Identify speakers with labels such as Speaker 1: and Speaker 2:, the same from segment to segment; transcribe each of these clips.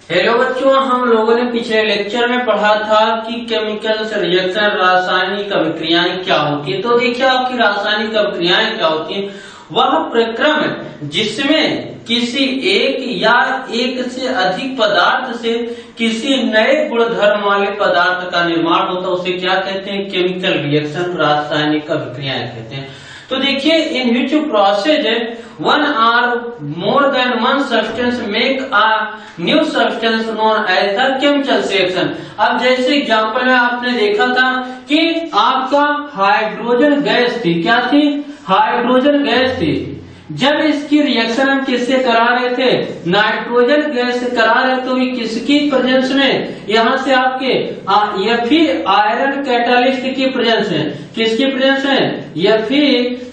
Speaker 1: Hello बच्चों, हम लोगों ने पिछले लेक्चर में पढ़ा था कि केमिकल्स रिएक्शन रासायनिक अभिक्रियाएं क्या होती है। तो देखिए आपकी रासायनिक अभिक्रियाएं क्या होती है। वह प्रक्रम है जिसमें किसी एक या एक से अधिक पदार्थ से किसी नए गुणधर्म वाले पदार्थ का निर्माण होता है, उसे क्या कहते हैं? केमिकल रिएक्शन, रासायनिक अभिक्रियाएं कहते हैं। तो देखिए in which process one or more than one substance make a new substance known as the chemical reaction। अब जैसे एग्जांपल में आपने देखा था कि आपका हाइड्रोजन गैस थी, क्या थी? हाइड्रोजन गैस थी। जब इसकी रिएक्शन हम किससे करा रहे थे? नाइट्रोजन गैस से करा रहे तो किसकी प्रेजेंस में? यहाँ से आपके आयरन कैटालिस्ट की प्रेजेंस में। किसकी प्रेजेंस में?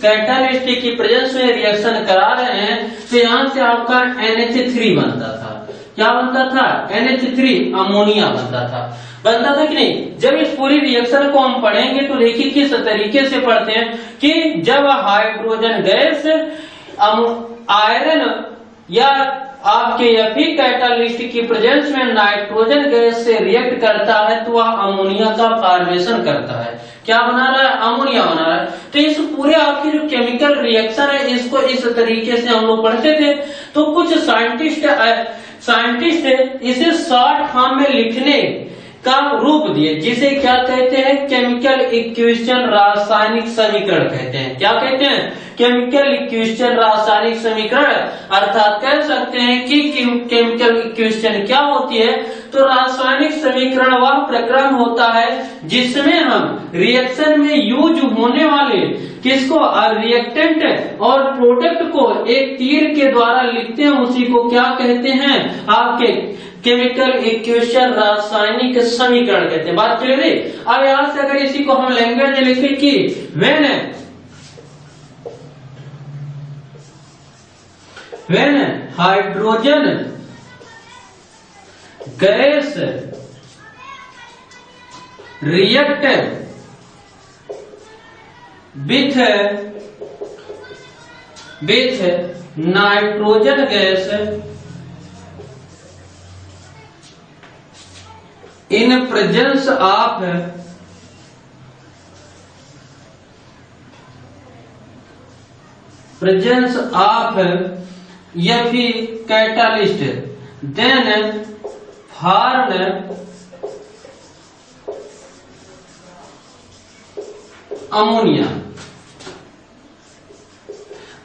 Speaker 1: कैटालिस्ट की प्रेजेंस में रिएक्शन करा रहे हैं तो यहाँ से आपका NH3 बनता था। क्या बनता था? NH3 अमोनिया बनता था कि नहीं। जब इस पूरी रिएक्शन को हम पढ़ेंगे तो देखिए किस तरीके से पढ़ते हैं कि जब हाइड्रोजन गैस आयरन या आपके कैटालिस्ट की प्रेजेंस में नाइट्रोजन गैस से रिएक्ट करता है तो वह अमोनिया का फॉर्मेशन करता है। क्या बना रहा है? अमोनिया बना रहा है। तो इस पूरे आपकी जो केमिकल रिएक्शन है इसको इस तरीके से हम लोग पढ़ते थे। तो कुछ साइंटिस्ट इसे शॉर्ट फॉर्म में लिखने का रूप दिए, जिसे क्या कहते हैं? केमिकल इक्वेशन, रासायनिक समीकरण कहते हैं। क्या कहते हैं? केमिकल इक्वेशन, रासायनिक समीकरण। अर्थात कह सकते हैं कि केमिकल इक्वेशन क्या होती है? तो रासायनिक समीकरण वह प्रक्रम होता है जिसमें हम रिएक्शन में यूज होने वाले किसको? रिएक्टेंट और प्रोडक्ट को एक तीर के द्वारा लिखते हैं, उसी को क्या कहते हैं? आपके केमिकल इक्वेशन, रासायनिक समीकरण कहते हैं। बात क्लियर है? अब यहां से अगर इसी को हम लैंग्वेज में लिखे कि when hydrogen gas react with nitrogen gas in presence of catalyst then formed ammonia।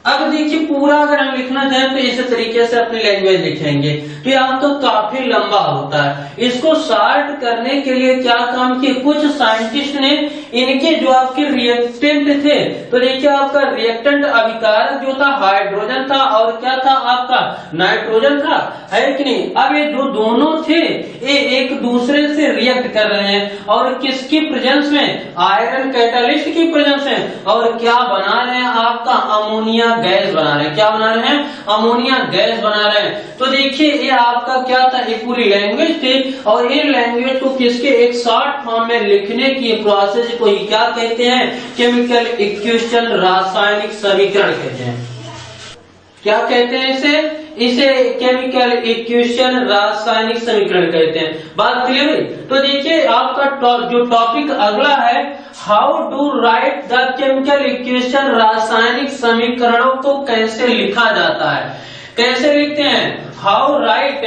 Speaker 1: अब देखिए पूरा अगर हम लिखना चाहें तो इस तरीके से अपनी लैंग्वेज लिखेंगे तो ये आपका काफी लंबा होता है। इसको शॉर्ट करने के लिए क्या काम किए? कुछ साइंटिस्ट ने इनके जो आपके रिएक्टेंट थे, तो देखिए आपका रिएक्टेंट अभिकारक जो था हाइड्रोजन था और क्या था? आपका नाइट्रोजन था, है कि नहीं। अब ये जो दोनों थे ये एक दूसरे से रिएक्ट कर रहे हैं और किसकी प्रेजेंस में? आयरन कैटालिस्ट की प्रेजेंस में। और क्या बना रहे हैं? आपका अमोनिया गैस बना रहे हैं। क्या बना रहे हैं? अमोनिया गैस बना रहे हैं। तो देखिए ये आपका क्या था? ये पूरी लैंग्वेज थी और ये लैंग्वेज को किसके एक शॉर्ट फॉर्म में लिखने की प्रोसेस को ही क्या कहते हैं? केमिकल इक्वेशन, रासायनिक समीकरण कहते हैं। क्या कहते हैं इसे केमिकल इक्वेशन, रासायनिक समीकरण कहते हैं। बात क्लियर है? तो देखिए आपका जो टॉपिक अगला है, how to write the chemical equation, रासायनिक समीकरणों को कैसे लिखा जाता है। कैसे लिखते हैं? How right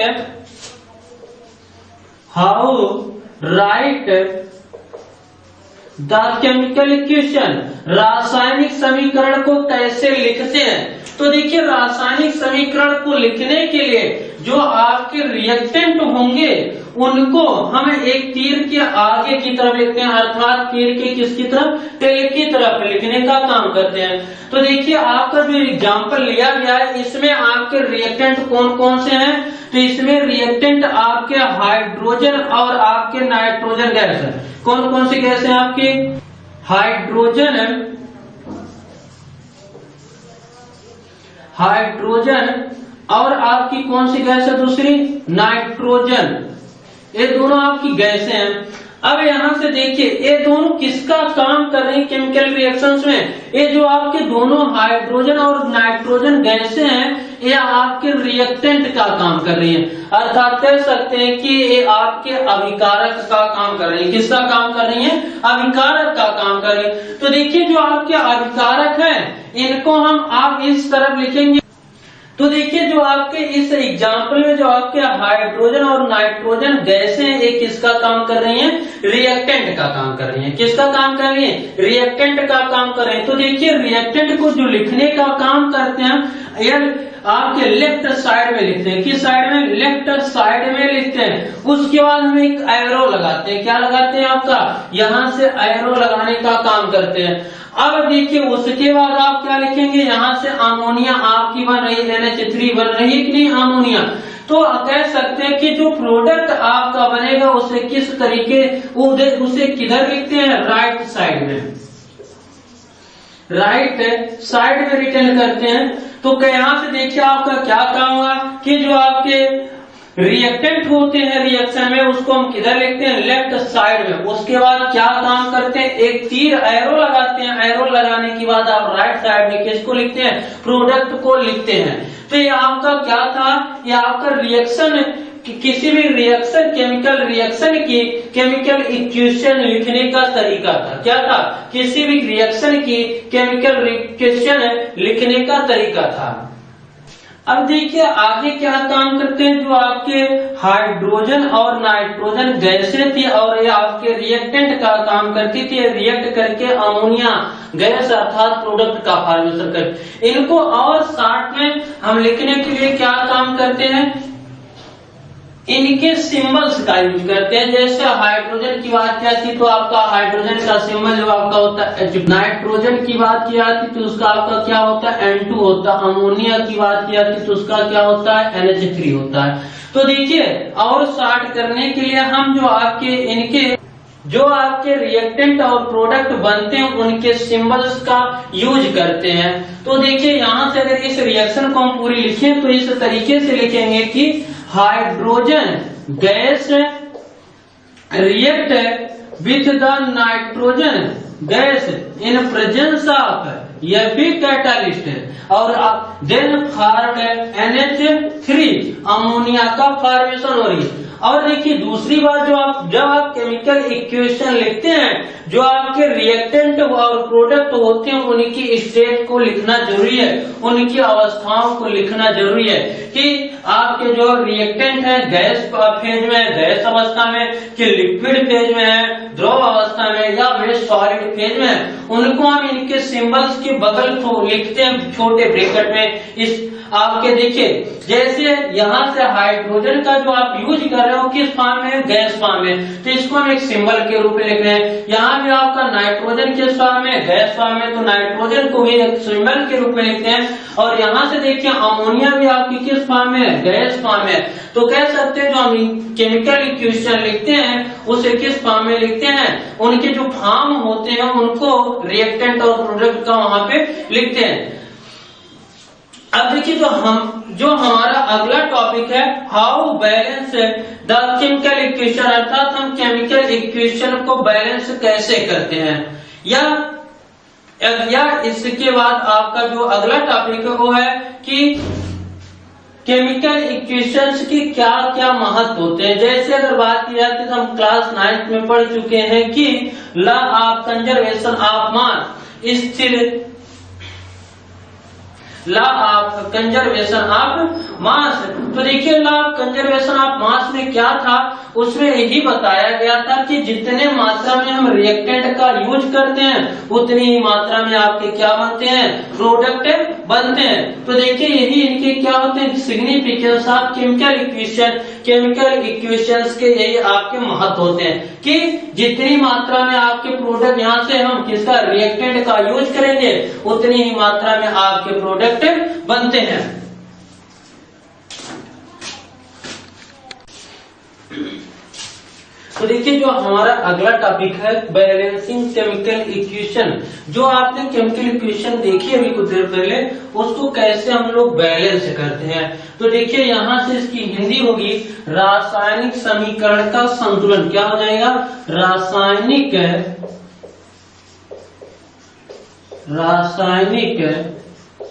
Speaker 1: the chemical equation, रासायनिक समीकरण को कैसे लिखते हैं। तो देखिए रासायनिक समीकरण को लिखने के लिए जो आपके रिएक्टेंट होंगे उनको हम एक तीर के आगे की तरफ लिखते हैं, अर्थात तीर के किसकी तरफ? टेल की तरफ लिखने का काम करते हैं। तो देखिए आपका जो एग्जाम्पल लिया गया है इसमें आपके रिएक्टेंट कौन कौन से हैं? तो इसमें रिएक्टेंट आपके हाइड्रोजन और आपके नाइट्रोजन गैस है। कौन कौन सी गैस है आपकी? हाइड्रोजन और आपकी कौन सी गैस है? दूसरी नाइट्रोजन। ये दोनों आपकी गैसें हैं। अब यहाँ से देखिए ये दोनों किसका काम कर रही है केमिकल रिएक्शंस में? ये जो आपके दोनों हाइड्रोजन और नाइट्रोजन गैसें हैं ये आपके रिएक्टेंट का काम कर रही है, अर्थात कह सकते हैं कि ये आपके अभिकारक का काम कर रही है। किसका काम कर रही है? अभिकारक का काम कर रही है। तो देखिए जो आपके अभिकारक हैं इनको हम आप इस तरफ लिखेंगे। तो देखिए जो आपके इस एग्जाम्पल में जो आपके हाइड्रोजन और नाइट्रोजन गैसें एक किसका काम कर रही हैं? रिएक्टेंट का काम कर रही हैं। किसका काम कर रही हैं? रिएक्टेंट का काम कर रहे हैं। तो देखिए रिएक्टेंट को जो लिखने का काम करते हैं यह आपके लेफ्ट साइड में लिखते हैं। किस साइड में? लेफ्ट साइड में लिखते हैं। उसके बाद हम एक एरो लगाते हैं। क्या लगाते हैं? आपका यहाँ से एरो लगाने का काम करते हैं। अब देखिए उसके बाद आप क्या लिखेंगे? यहाँ से अमोनिया आपकी बन रही है, NH3 बन रही है कि नहीं? अमोनिया। तो कह सकते हैं कि जो प्रोडक्ट आपका बनेगा उसे किस तरीके उसे किधर लिखते हैं? राइट साइड में, राइट साइड में रिटर्न करते हैं। तो यहाँ से देखिए आपका क्या काम हुआ कि जो आपके रिएक्टेंट होते हैं रिएक्शन में उसको हम किधर लिखते हैं? लेफ्ट साइड में। उसके बाद क्या काम करते हैं? एक तीर एरो लगाते हैं। एरो लगाने के बाद आप राइट साइड में किसको लिखते हैं? प्रोडक्ट को लिखते हैं। तो ये आपका क्या था? ये आपका रिएक्शन, किसी भी रिएक्शन, केमिकल रिएक्शन की केमिकल इक्वेशन लिखने का तरीका था। क्या था? किसी भी रिएक्शन की केमिकल इक्वेशन लिखने का तरीका था। अब देखिए आगे क्या काम करते हैं। जो आपके हाइड्रोजन और नाइट्रोजन गैसें थी और ये आपके रिएक्टेंट का काम करती थी, रिएक्ट करके अमोनिया गैस अर्थात प्रोडक्ट का फॉर्मेशन करते। इनको और शॉर्ट में हम लिखने के लिए क्या काम करते हैं? इनके सिंबल्स का यूज करते हैं। जैसे हाइड्रोजन की बात किया थी तो आपका हाइड्रोजन का सिंबल जो आपका होता है H। नाइट्रोजन की बात किया थी तो उसका आपका क्या होता है? N2 होता है। अमोनिया की बात किया थी तो उसका क्या होता है? NH3 होता है। तो देखिए और शॉर्ट करने के लिए हम जो आपके इनके जो आपके रिएक्टेंट और प्रोडक्ट बनते हैं उनके सिंबल्स का यूज करते हैं। तो देखिए यहाँ से अगर इस रिएक्शन को हम पूरी लिखें तो इस तरीके से लिखेंगे कि hydrogen gas react with the nitrogen gas in presence of Fe catalyst और देन फॉर्म NH3 अमोनिया का फॉर्मेशन हो रही है। और देखिए दूसरी बात, जब आप केमिकल इक्वेशन लिखते हैं जो आपके रिएक्टेंट और प्रोडक्ट होते हैं उनकी स्टेट को लिखना जरूरी है, उनकी अवस्थाओं को लिखना जरूरी है कि आपके जो रिएक्टेंट है गैस फेज में है, गैस अवस्था में, कि लिक्विड फेज में है, द्रव अवस्था में या वे सॉलिड फेज में है। उनको हम इनके सिंबल्स के बगल को लिखते हैं छोटे ब्रैकेट में। इस आपके देखिए जैसे यहाँ से हाइड्रोजन का जो आप यूज कर रहे हो किस फॉर्म में? गैस फॉर्म में, तो इसको हम एक सिंबल के रूप में लिख रहे हैं। यहाँ भी आपका नाइट्रोजन किस फॉर्म में? गैस फॉर्म में, तो नाइट्रोजन को भी एक सिंबल के रूप में लिखते हैं। और यहाँ से देखिए अमोनिया भी आपकी किस फॉर्म में? गैस फॉर्म में। तो कह सकते हैं जो हम केमिकल इक्वेशन लिखते हैं उसे किस फॉर्म में लिखते हैं? उनके जो फॉर्म होते हैं उनको रिएक्टेंट और प्रोडक्ट का वहां पे लिखते हैं। अब देखिए जो हमारा अगला टॉपिक है how balance the chemical equation, अर्थात हम केमिकल इक्वेशन को बैलेंस कैसे करते हैं। या इसके बाद आपका जो अगला टॉपिक है वो है कि केमिकल इक्वेशंस की क्या क्या महत्व होते हैं। जैसे अगर बात की जाती है तो हम क्लास 9 में पढ़ चुके हैं कि law of conservation of mass, स्थिर law of conservation of mass. तो देखिए law of conservation of mass में क्या था? उसमें यही बताया गया था कि जितने मात्रा में हम रिएक्टेंट का यूज करते हैं उतनी ही मात्रा में आपके क्या बनते हैं? प्रोडक्ट बनते हैं। तो देखिए यही इनके क्या होते हैं? Significance of chemical equation. Chemical equations के यही आपके महत्व होते हैं कि जितनी मात्रा में आपके प्रोडक्ट, यहाँ से हम किसका? रिएक्टेंट का यूज करेंगे उतनी ही मात्रा में आपके प्रोडक्ट बनते हैं। तो देखिए जो हमारा अगला टॉपिक है बैलेंसिंग केमिकल इक्वेशन। जो आपने केमिकल इक्वेशन देखी अभी कुछ देर पहले, उसको कैसे हम लोग बैलेंस करते हैं। तो देखिए यहाँ से इसकी हिंदी होगी रासायनिक समीकरण का संतुलन। क्या हो जाएगा? रासायनिक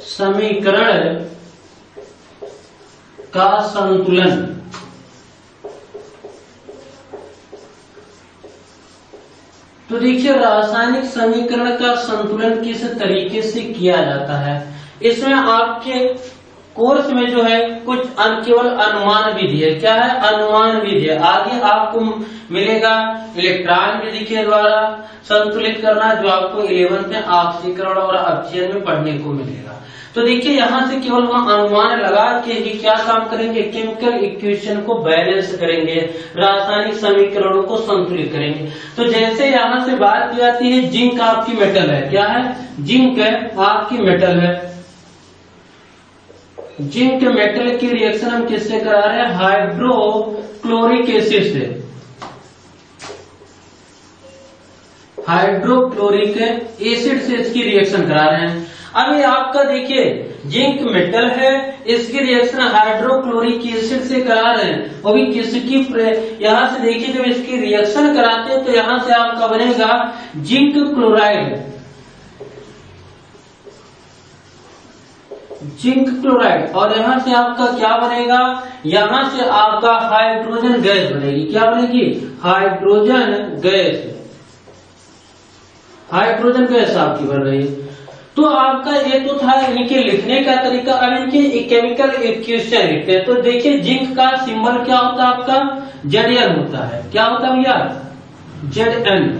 Speaker 1: समीकरण का संतुलन। तो देखिए रासायनिक समीकरण का संतुलन किस तरीके से किया जाता है, इसमें आपके कोर्स में जो है कुछ केवल अनुमान विधि है। क्या है? अनुमान विधि है। आगे आपको मिलेगा इलेक्ट्रॉन विधि के द्वारा संतुलित करना, जो आपको 11th में ऑक्सीकरण और अपचयन में पढ़ने को मिलेगा। तो देखिए यहाँ से केवल हम अनुमान लगा के ही क्या काम करेंगे, केमिकल इक्वेशन को बैलेंस करेंगे, रासायनिक समीकरणों को संतुलित करेंगे। तो जैसे यहाँ से बात की जाती है, जिंक आपकी मेटल है। क्या है? जिंक है आपकी मेटल है। जिंक मेटल की रिएक्शन हम किससे करा रहे हैं? हाइड्रोक्लोरिक एसिड से। हाइड्रोक्लोरिक एसिड से इसकी रिएक्शन करा रहे हैं। अब ये आपका देखिए जिंक मेटल है, इसकी रिएक्शन हाइड्रोक्लोरिक एसिड से करा रहे हैं। वो भी किसकी? यहाँ से देखिए जब इसकी रिएक्शन कराते हैं तो यहाँ से आपका बनेगा जिंक क्लोराइड। Zinc chloride. और यहाँ से आपका क्या बनेगा? यहाँ से आपका हाइड्रोजन गैस बनेगी। क्या बनेगी? Hydrogen gas. हाइड्रोजन गैस आपकी बन रही है। तो आपका ये तो था इनके लिखने का तरीका। अब इनके केमिकल इक्वेशन लिखते हैं। तो देखिए जिंक का सिंबल क्या होता है आपका? Zn होता है। क्या होता है भैया? Zn।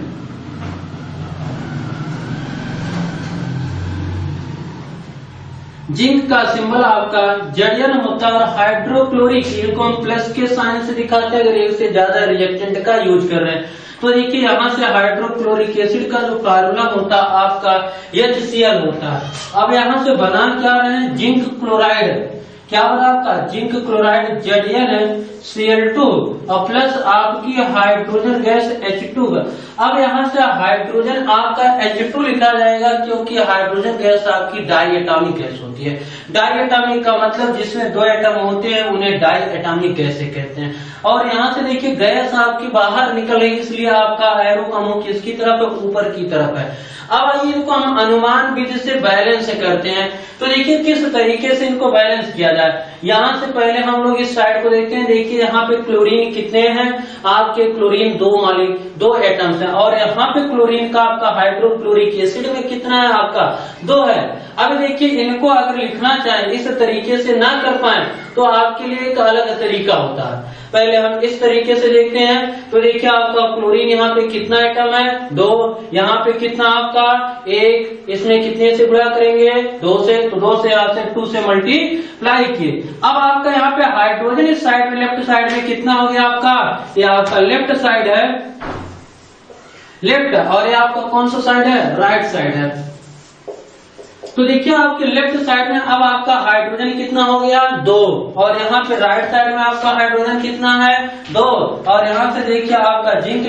Speaker 1: जिंक का सिंबल आपका Zn होता है। और हाइड्रोक्लोरिक इनको हम प्लस के साइन से दिखाते हैं अगर एक से ज्यादा रिएक्टेंट का यूज कर रहे हैं। तो देखिए यहाँ से हाइड्रोक्लोरिक एसिड का जो फार्मूला होता है आपका HCl होता है। अब यहाँ से बना क्या रहे हैं? Zinc chloride. क्या हो रहा है आपका? जिंक क्लोराइड ZnCl2 और प्लस आपकी हाइड्रोजन गैस H2। अब यहाँ से हाइड्रोजन आपका H2 लिखा जाएगा क्योंकि हाइड्रोजन गैस आपकी डाई एटॉमिक गैस होती है। डाई एटॉमिक का मतलब जिसमें दो एटम होते हैं उन्हें डाई एटॉमिक गैस कहते हैं। और यहाँ से देखिए गैस आपकी बाहर निकल रही, इसलिए आपका एरो का मुंह किसकी तरफ है? ऊपर की तरफ है। अब आइए इनको हम अनुमान विधि से बैलेंस करते हैं। तो देखिए किस तरीके से इनको बैलेंस किया जाए। यहाँ से पहले हम लोग इस साइड को देखते हैं। देखिए यहाँ पे क्लोरीन कितने हैं आपके? क्लोरीन दो एटम्स हैं। और यहाँ पे क्लोरीन का आपका हाइड्रोक्लोरिक एसिड में कितना है आपका? 2 है। अब देखिए इनको अगर लिखना चाहें इस तरीके से ना कर पाए तो आपके लिए एक अलग तरीका होता है। पहले हम इस तरीके से देखते हैं। तो देखिए आपका क्लोरीन यहाँ पे कितना एटम है? 2। यहाँ पे कितना आपका? 1। इसमें कितने से गुणा करेंगे? 2 से। तो 2 से आपसे 2 से मल्टीप्लाई किए। अब आपका यहाँ पे हाइड्रोजन इस साइड में लेफ्ट साइड में कितना हो गया आपका? ये आपका लेफ्ट साइड है, लेफ्ट। और ये आपका कौन सा साइड है? राइट साइड है। तो देखिए आपके लेफ्ट साइड में अब आपका हाइड्रोजन कितना हो गया? 2। और यहाँ पे राइट साइड में आपका हाइड्रोजन कितना है? 2। और यहाँ से देखिए आपका जिंक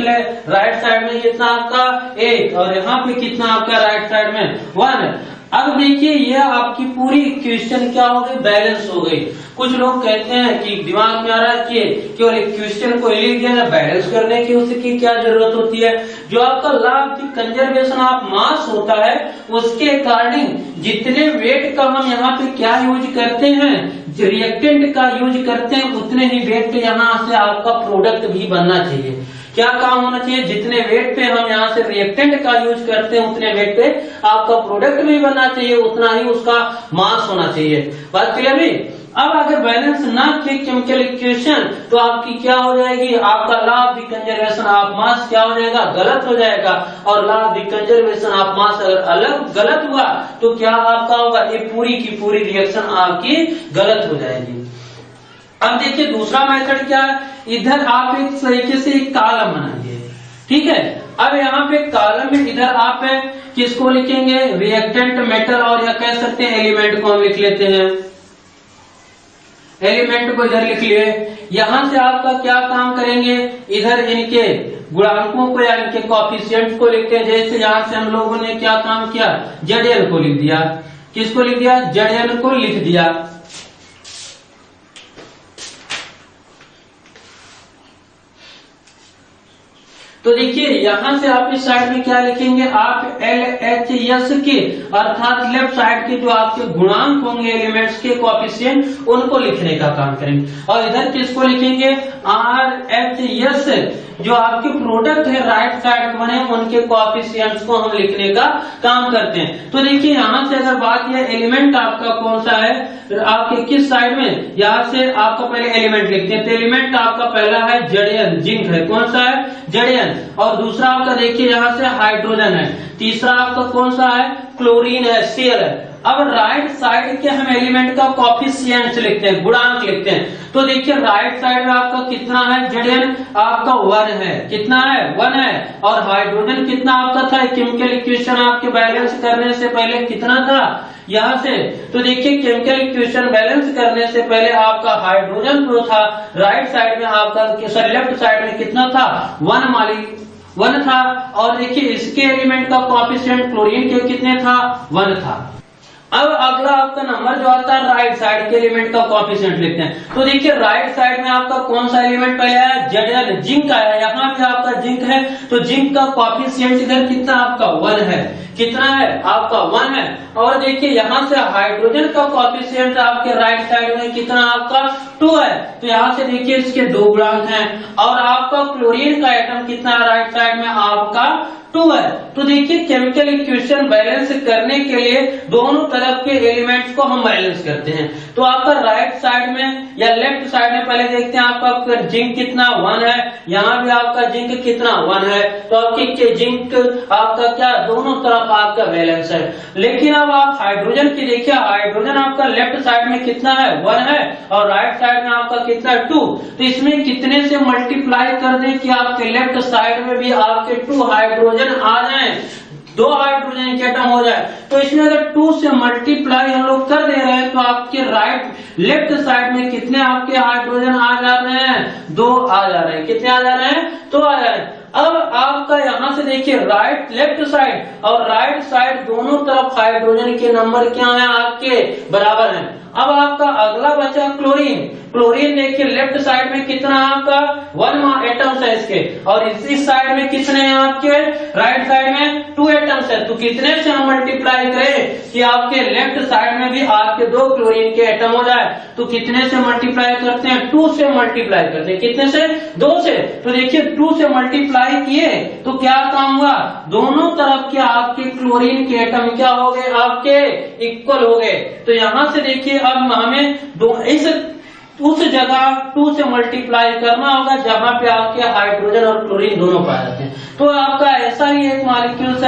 Speaker 1: राइट साइड में कितना आपका? 1। और यहाँ पे कितना आपका राइट साइड में? 1। अब देखिए ये आपकी पूरी इक्वेशन क्या हो गई? बैलेंस हो गई। कुछ लोग कहते हैं कि दिमाग में आ रहा है कि केवल इक्वेशन को लिख दिया है, बैलेंस करने की उसकी क्या जरूरत होती है? जो आपका law of the conservation of मास होता है उसके अकॉर्डिंग जितने वेट का हम यहाँ पे क्या यूज करते हैं, रिएक्टेंट का यूज करते हैं, उतने ही वेट पे यहाँ से आपका प्रोडक्ट भी बनना चाहिए। क्या काम होना चाहिए? जितने वेट पे हम यहाँ से रिएक्टेंट का यूज करते हैं उतने वेट पे आपका प्रोडक्ट भी बनना चाहिए, उतना ही उसका मास होना चाहिए। बात क्लियर है? अब अगर बैलेंस ना किए केमिकल इक्वेशन तो आपकी क्या हो जाएगी? आपका law of the conservation of मास क्या हो जाएगा? गलत हो जाएगा। और law of the conservation of मास अगर अलग गलत हुआ तो क्या आपका होगा? ये पूरी की पूरी रिएक्शन आपकी गलत हो जाएगी। अब देखिए दूसरा मेथड क्या है? इधर आप एक तरीके से एक कॉलम बनाइए, ठीक है। अब यहाँ पे कॉलम में इधर आप किसको लिखेंगे? रिएक्टेंट, मेटल और या कह सकते हैं एलिमेंट को हम लिख लेते हैं। एलिमेंट को इधर लिख लिए। यहां से आपका क्या काम करेंगे? इधर इनके गुणांकों को या इनके कोएफिशिएंट को लिखते हैं। जैसे यहां से हम लोगों ने क्या काम किया? Zn को लिख दिया। किसको लिख दिया? Zn को लिख दिया। तो देखिए यहाँ से आप इस साइड में क्या लिखेंगे, आप LHS के अर्थात लेफ्ट साइड के जो आपके गुणांक होंगे एलिमेंट्स के कोएफिशिएंट उनको लिखने का काम करेंगे, और इधर किसको लिखेंगे, RHS जो आपके प्रोडक्ट है राइट साइड बने उनके कोएफिशिएंट्स को हम लिखने का काम करते हैं। तो देखिए यहाँ से अगर बात यह एलिमेंट आपका कौन सा है, आपके किस साइड में, यहाँ से आपका पहले एलिमेंट लिखते हैं। तो एलिमेंट आपका पहला है Zn, जिंक है, कौन सा है Zn, और दूसरा आपका देखिए यहाँ से हाइड्रोजन है, तीसरा आपका कौन सा है क्लोरीन है, Cl है। अब राइट साइड के हम एलिमेंट का कोएफिशिएंट्स लिखते हैं, गुणांक लिखते हैं। तो देखिए राइट साइड में आपका कितना है, Zn आपका 1 है, कितना है 1 है, और हाइड्रोजन कितना आपका था, केमिकल इक्वेशन आपके बैलेंस करने से पहले कितना था यहाँ से। तो देखिए केमिकल इक्वेशन बैलेंस करने से पहले आपका हाइड्रोजन जो था राइट साइड में आपका लेफ्ट साइड में कितना था 1 था, और देखिए इसके एलिमेंट का कोएफिशिएंट क्लोरीन के कितने था 1 था। अब अगला आपका नंबर जो आता है राइट साइड के एलिमेंट का कोएफिशिएंट लिखते हैं। तो देखिए राइट साइड में आपका कौन सा एलिमेंट पहले आया, Zn, जिंक आया, यहाँ भी आपका जिंक है, तो जिंक का कोएफिशिएंट इधर कितना आपका 1 है, कितना है आपका 1 है। और देखिए यहाँ से हाइड्रोजन का कोएफिशिएंट आपके राइट साइड में कितना आपका 2 है, तो यहाँ से देखिए इसके 2 गुणांक हैं, और आपका क्लोरीन का एटम कितना राइट साइड में आपका 2 है। तो देखिए केमिकल इक्वेशन बैलेंस करने के लिए दोनों तरफ के एलिमेंट्स को हम बैलेंस करते हैं। तो आपका राइट साइड में या लेफ्ट साइड में पहले देखते हैं आपका जिंक कितना 1 है, यहाँ भी आपका जिंक कितना 1 है, तो आपकी जिंक आपका क्या दोनों तरफ आपका बैलेंस है। लेकिन अब आप हाइड्रोजन की देखिए, हाइड्रोजन आपका लेफ्ट साइड में कितना है 1 है, और राइट साइड में आपका कितना 2, तो इसमें कितने से मल्टीप्लाई कर दें कि आपके लेफ्ट साइड में भी आपके 2 हाइड्रोजन आ जाए, 2 हाइड्रोजन के एटम हो जाए। तो इसमें अगर 2 से मल्टीप्लाई हम लोग कर दे रहे हैं तो आपके लेफ्ट साइड में कितने आपके हाइड्रोजन आ जा रहे हैं, 2 आ जा रहे हैं, कितने आ जा रहे हैं 2 आ जा रहे हैं। अब आपका यहाँ से देखिए लेफ्ट साइड और राइट साइड दोनों तरफ हाइड्रोजन के नंबर क्या है आपके बराबर हैं। अब आपका अगला बचा क्लोरीन। क्लोरीन देखिए लेफ्ट साइड में कितना आपका 1 एटम्स है इसके, और इस साइड में कितने हैं आपके राइट साइड में 2 एटम्स है। तो कितने से हम मल्टीप्लाई करें कि आपके लेफ्ट साइड में भी आपके 2 क्लोरीन के एटम हो जाए, तो कितने से मल्टीप्लाई करते हैं 2 से मल्टीप्लाई करते हैं, कितने से 2 से। तो देखिए 2 से मल्टीप्लाई किए तो क्या काम हुआ, दोनों तरफ के आपके क्लोरीन के एटम क्या हो गए आपके इक्वल हो गए। तो यहाँ से देखिए अब हमें उस जगह 2 से मल्टीप्लाई करना होगा जहां पे आपके हाइड्रोजन और क्लोरीन दोनों पाए जाते हैं। तो आपका ऐसा ही एक मॉलिक्यूल है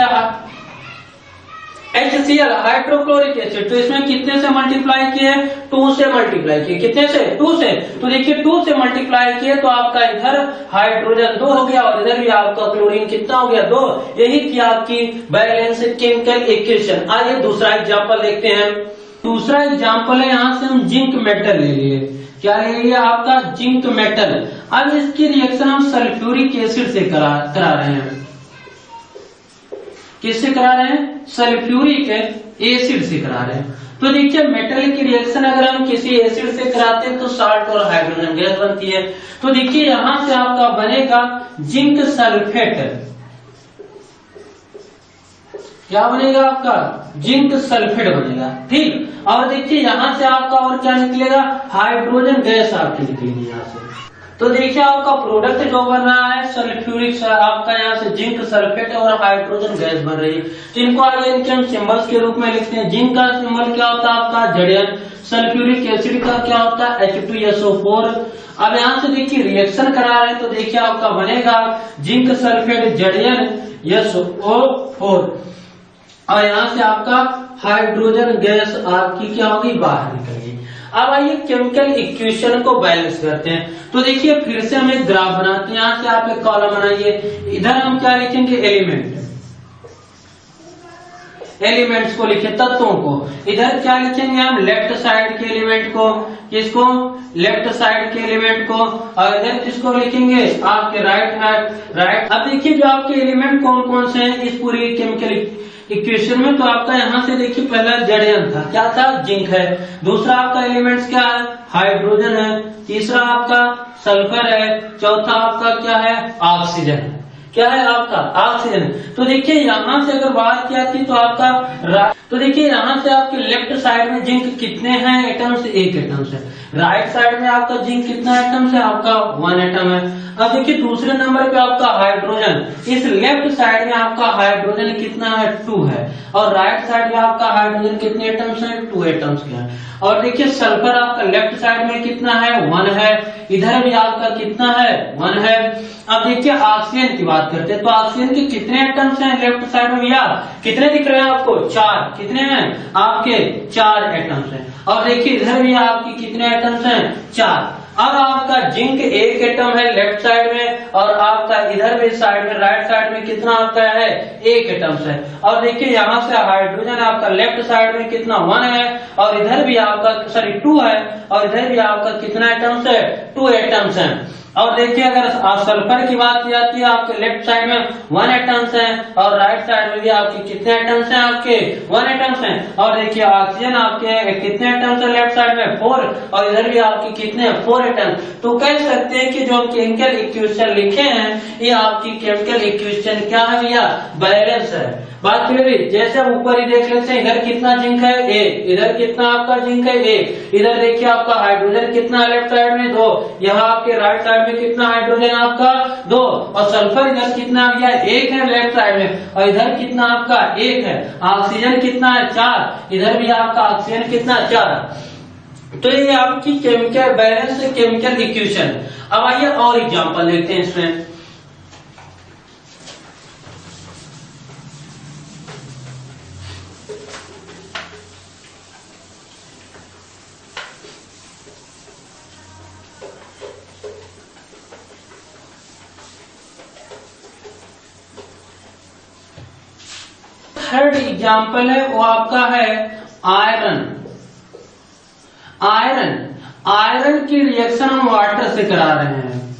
Speaker 1: HCl हाइड्रोक्लोरिक एसिड, तो इसमें कितने से मल्टीप्लाई किए 2 से मल्टीप्लाई किए, कितने से 2 से। तो देखिए 2 से मल्टीप्लाई किए तो आपका इधर हाइड्रोजन 2 हो गया और इधर भी आपका क्लोरीन कितना हो गया 2। यही थी आपकी बैलेंस केमिकल इक्वेशन। आइए दूसरा एग्जाम्पल देखते हैं। दूसरा एग्जाम्पल है, यहाँ से हम जिंक मेटल ले लिए, क्या ले लिया आपका जिंक मेटल। अब इसकी रिएक्शन हम सल्फ्यूरिक एसिड से करा रहे हैं। किससे करा रहे हैं, सल्फ्यूरिक एसिड से करा रहे हैं। तो देखिए मेटल की रिएक्शन अगर हम किसी एसिड से कराते हैं तो साल्ट और हाइड्रोजन गैस बनती है। तो देखिए यहां से आपका बनेगा जिंक सल्फेट, क्या बनेगा आपका जिंक सल्फेट बनेगा, ठीक। और देखिए यहां से आपका और क्या निकलेगा, हाइड्रोजन गैस आपकी निकलेगी यहाँ से। तो देखिए आपका प्रोडक्ट जो बन रहा है सल्फ्यूरिक, आपका यहाँ से जिंक सल्फेट और हाइड्रोजन गैस बन रही है। तो इनको आगे इनके हम सिंबल्स के रूप में लिखते हैं। जिंक का सिंबल क्या होता है आपका Zn, सल्फ्यूरिक एसिड का क्या होता है H2SO4। अब यहाँ से देखिए रिएक्शन करा रहे हैं तो देखिए आपका बनेगा जिंक सल्फेट ZnSO4, और यहाँ से आपका हाइड्रोजन गैस आपकी क्या होगी बाहर निकलेगी। अब आइए केमिकल इक्वेशन को बैलेंस करते हैं। तो देखिए फिर से हम एक ग्राफ बनाते हैं। यहाँ से आप एक कॉलम बनाइए, इधर हम क्या लिखेंगे एलिमेंट्स को लिखे, तत्वों को। इधर क्या लिखेंगे हम लेफ्ट साइड के एलिमेंट को, किसको लेफ्ट साइड के एलिमेंट को, और इधर किसको लिखेंगे आपके राइट। अब देखिए जो आपके एलिमेंट कौन कौन से हैं इस पूरी केमिकल इक्वेशन में। तो आपका यहाँ से देखिए पहला Zn था, क्या था जिंक है। दूसरा आपका एलिमेंट्स क्या है हाइड्रोजन है। तीसरा आपका सल्फर है। चौथा आपका क्या है ऑक्सीजन है। क्या है आपका ऑक्सीजन। तो देखिए यहाँ से अगर बात की जाती तो आपका तो देखिए यहाँ से आपके लेफ्ट साइड में जिंक कितने हैं एटम्स, एक एटम्स है। राइट साइड में आपका जिंक कितना एटम्स है, आपका 1 एटम है। अब देखिए दूसरे नंबर पे आपका हाइड्रोजन, इस लेफ्ट साइड में आपका हाइड्रोजन कितना है, 2 है, और राइट साइड में आपका हाइड्रोजन कितने एटम्स है, 2 एटम्स के हैं। और देखिए सल्फर आपका लेफ्ट साइड में कितना है, 1 है, इधर भी आपका कितना है, 1 है। अब देखिए ऑक्सीजन की बात करते हैं, तो ऑक्सीजन के कितने एटम्स हैं लेफ्ट साइड में भैया, कितने दिख रहे हैं आपको, 4, कितने हैं आपके 4 एटम्स हैं। और देखिए इधर भी आपकी कितने एटम्स हैं, 4। अब आपका जिंक 1 एटम है लेफ्ट साइड में, और आपका इधर भी साइड में राइट साइड में कितना आपका है, 1 एटम्स है। और देखिए यहाँ से हाइड्रोजन आपका लेफ्ट साइड में कितना, 1 है, और इधर भी आपका 2 है, और इधर भी आपका कितना एटम्स है, 2 एटम्स है। और देखिए अगर सल्फर की बात की जाती है, आपके लेफ्ट साइड में 1 एटम्स है, और राइट साइड में भी आपके कितने एटम्स हैं, आपके 1 एटम्स हैं। और देखिए ऑक्सीजन आपके कितने एटम्स है लेफ्ट साइड में, 4, और इधर भी आपके कितने 4 एटम्स। तो कह सकते हैं कि जो हम केमिकल इक्वेशन लिखे हैं, ये आपकी केमिकल इक्वेशन क्या है भैया, बैलेंस है। बात क्लियर, जैसे हम ऊपर ही देख लेते हैं, इधर कितना जिंक है, 1, इधर कितना आपका जिंक है, 1, इधर देखिए आपका हाइड्रोजन कितना है लेफ्ट साइड में, 2, यहाँ आपके राइट साइड में कितना हाइड्रोजन आपका, 2, और सल्फर इधर कितना भैया, 1 है लेफ्ट साइड में, और इधर कितना आपका 1 है। ऑक्सीजन कितना है, 4, इधर भी आपका ऑक्सीजन कितना, 4। तो ये आपकी केमिकल बैलेंस है, केमिकल इक्वेशन। अब आइए और एग्जाम्पल देखते हैं इसमें। थर्ड एग्जाम्पल है वो आपका है आयरन। आयरन की रिएक्शन हम वाटर से करा रहे हैं।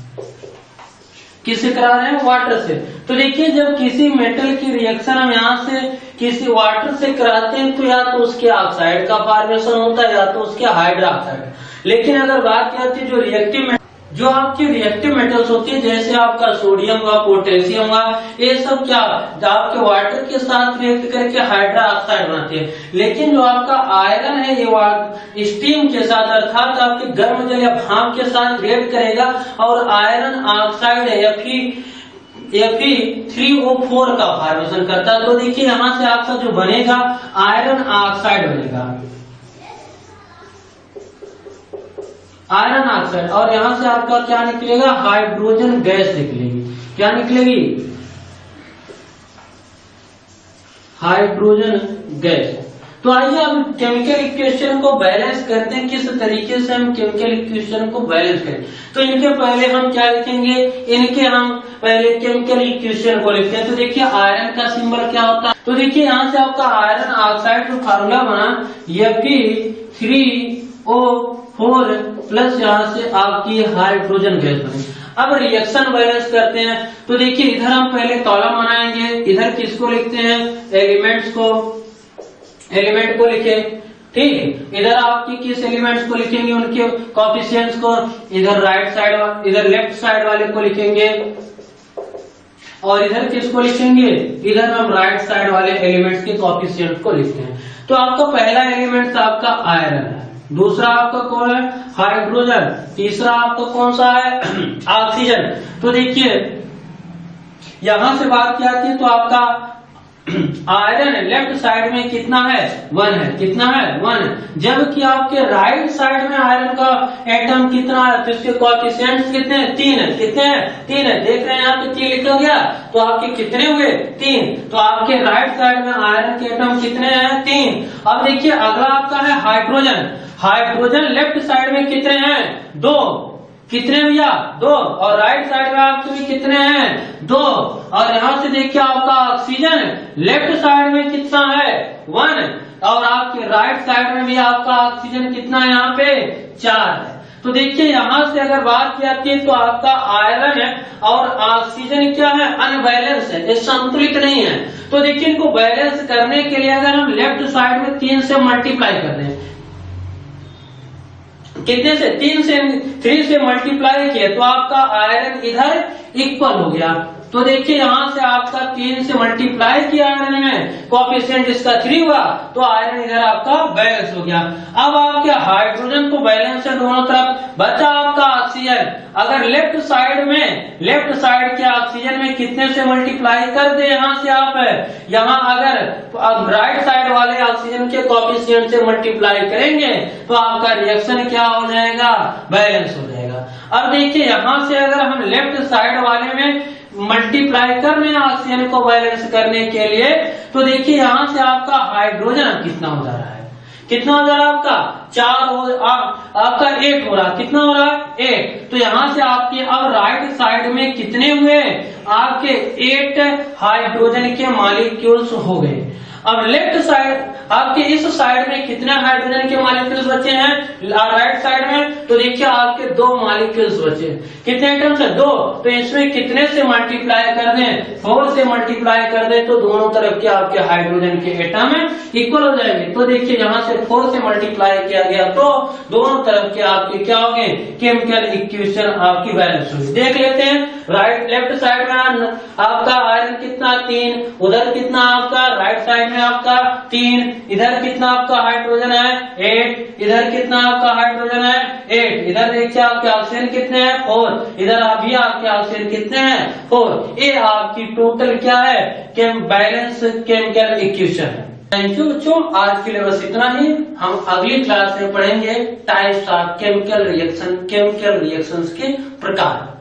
Speaker 1: किससे करा रहे हैं, वाटर से। तो देखिए जब किसी मेटल की रिएक्शन हम यहाँ से किसी वाटर से कराते हैं, तो या तो उसके ऑक्साइड का फॉर्मेशन होता है, या तो उसके हाइड्रोक्साइड। लेकिन अगर बात की जाती है जो आपकी रिएक्टिव मेटल्स होती है, जैसे आपका सोडियम हुआ, पोटेशियम हुआ, ये सब क्या आपके वाटर के साथ रिएक्ट करके हाइड्रा ऑक्साइड बनाते हैं। लेकिन जो आपका आयरन है, ये स्टीम के साथ अर्थात आपके गर्म जल या भाप के साथ रिएक्ट करेगा, और आयरन ऑक्साइड है Fe3O4 का फॉर्मेशन करता है। तो देखिए यहाँ से आपका जो बनेगा आयरन ऑक्साइड बनेगा, आयरन ऑक्साइड, और यहां से आपका क्या निकलेगा, हाइड्रोजन गैस निकलेगी। क्या निकलेगी, हाइड्रोजन गैस। तो आइए अब केमिकल इक्वेशन को बैलेंस करते हैं, किस तरीके से हम केमिकल इक्वेशन को बैलेंस करें। तो इनके पहले हम क्या लिखेंगे, इनके हम पहले केमिकल इक्वेशन को लिखते हैं। तो देखिए आयरन का सिंबल क्या होता है, तो देखिए यहाँ से आपका आयरन ऑक्साइड जो फार्मूला बना, Fe3O4 प्लस यहाँ से आपकी हाइड्रोजन गैस बनी। अब रिएक्शन बैलेंस करते हैं। तो देखिए इधर हम पहले कॉलम बनाएंगे, इधर किसको लिखते हैं, एलिमेंट को लिखे, ठीक। इधर आपकी किस एलिमेंट्स को लिखेंगे, उनके कोएफिशिएंट्स को, इधर इधर लेफ्ट साइड वाले को लिखेंगे, और इधर किसको लिखेंगे, इधर हम राइट साइड वाले एलिमेंट्स के कोएफिशिएंट को लिखते हैं। तो आपका पहला एलिमेंट आपका आयरन है, दूसरा आपका कौन है, हाइड्रोजन, तीसरा आपका कौन सा है, ऑक्सीजन। तो देखिए यहां से बात की आती है, तो आपका आयरन लेफ्ट साइड में कितना है, 1 है, कितना है, 1 है। जबकि आपके राइट साइड में आयरन का एटम कितना है, तो इसके कोएफिशिएंट्स कितने हैं, 3 है, कितने हैं, 3 है। देख रहे हैं यहाँ पे 3 लिखा गया, तो आपके कितने हुए, 3। तो आपके राइट साइड में आयरन के एटम कितने हैं, 3। अब देखिए अगला आपका है हाइड्रोजन लेफ्ट साइड में कितने हैं, 2, कितने भैया, 2, और राइट साइड में आपके भी कितने हैं, 2। और यहाँ से देखिए आपका ऑक्सीजन लेफ्ट साइड में कितना है, 1, और आपके राइट साइड में भी आपका ऑक्सीजन कितना है, यहाँ पे 4 है। तो देखिए यहाँ से अगर बात की जाती है, तो आपका आयरन है और ऑक्सीजन क्या है, अनबैलेंस है, ये संतुलित नहीं है। तो देखिए इनको बैलेंस करने के लिए अगर हम लेफ्ट साइड में 3 से मल्टीप्लाई कर दें, कितने से, 3 से मल्टीप्लाई किया, तो आपका आयरन इधर इक्वल हो गया, तो देखिए यहाँ से आपका 3 से मल्टीप्लाई किया आयरन में, कोएफिशिएंट इसका 3 हुआ, तो आयरन इधर आपका बैलेंस हो गया। अब आपके हाइड्रोजन को बैलेंस है दोनों तरफ, बचा आपका ऑक्सीजन। अगर लेफ्ट साइड के ऑक्सीजन में कितने से मल्टीप्लाई कर दे यहाँ से आप, यहाँ अगर राइट साइड वाले ऑक्सीजन के कोएफिशिएंट से मल्टीप्लाई करेंगे तो आपका रिएक्शन क्या हो जाएगा, बैलेंस हो जाएगा। अब देखिए यहाँ से अगर हम लेफ्ट साइड वाले में मल्टीप्लाई कर रहे हैं ऑक्सीजन को बैलेंस करने के लिए, तो देखिए यहाँ से आपका हाइड्रोजन कितना हो जा रहा है, कितना हो जा रहा है आपका 4 आपका 8 हो रहा है, कितना हो रहा है 8। तो यहाँ से आपके अब राइट साइड में कितने हुए, आपके 8 हाइड्रोजन के मॉलिक्यूल्स हो गए। अब लेफ्ट साइड आपके इस साइड में कितने हाइड्रोजन के मॉलिक्यूल्स बचे हैं राइट साइड में, तो देखिए आपके 2 मॉलिक्यूल्स बचे। कितने आइटम्स है 2, तो इसमें कितने से मल्टीप्लाई कर दें, 4 से मल्टीप्लाई कर दें, तो दोनों तरफ के आपके हाइड्रोजन के एटम इक्वल हो जाएंगे। तो देखिए यहाँ से 4 से मल्टीप्लाई किया गया तो दोनों तरफ के आपके क्या हो गए, केमिकल इक्वेशन आपकी बैलेंस हुई। देख लेते हैं राइट लेफ्ट साइड में आपका आयरन कितना 3, उधर कितना आपका राइट साइड में आपका 3, इधर कितना आपका हाइड्रोजन है 8, इधर कितना आपका हाइड्रोजन है 8, इधर देखिए आपके ऑक्सीजन कितने हैं 4, इधर अभी आपके ऑक्सीजन कितने हैं 4। ये आपकी टोटल क्या है, बैलेंस केमिकल इक्वेशन है। थैंक यू बच्चों, आज के लिए बस इतना ही। हम अगली क्लास में पढ़ेंगे टाइप्स ऑफ केमिकल रिएक्शंस के प्रकार।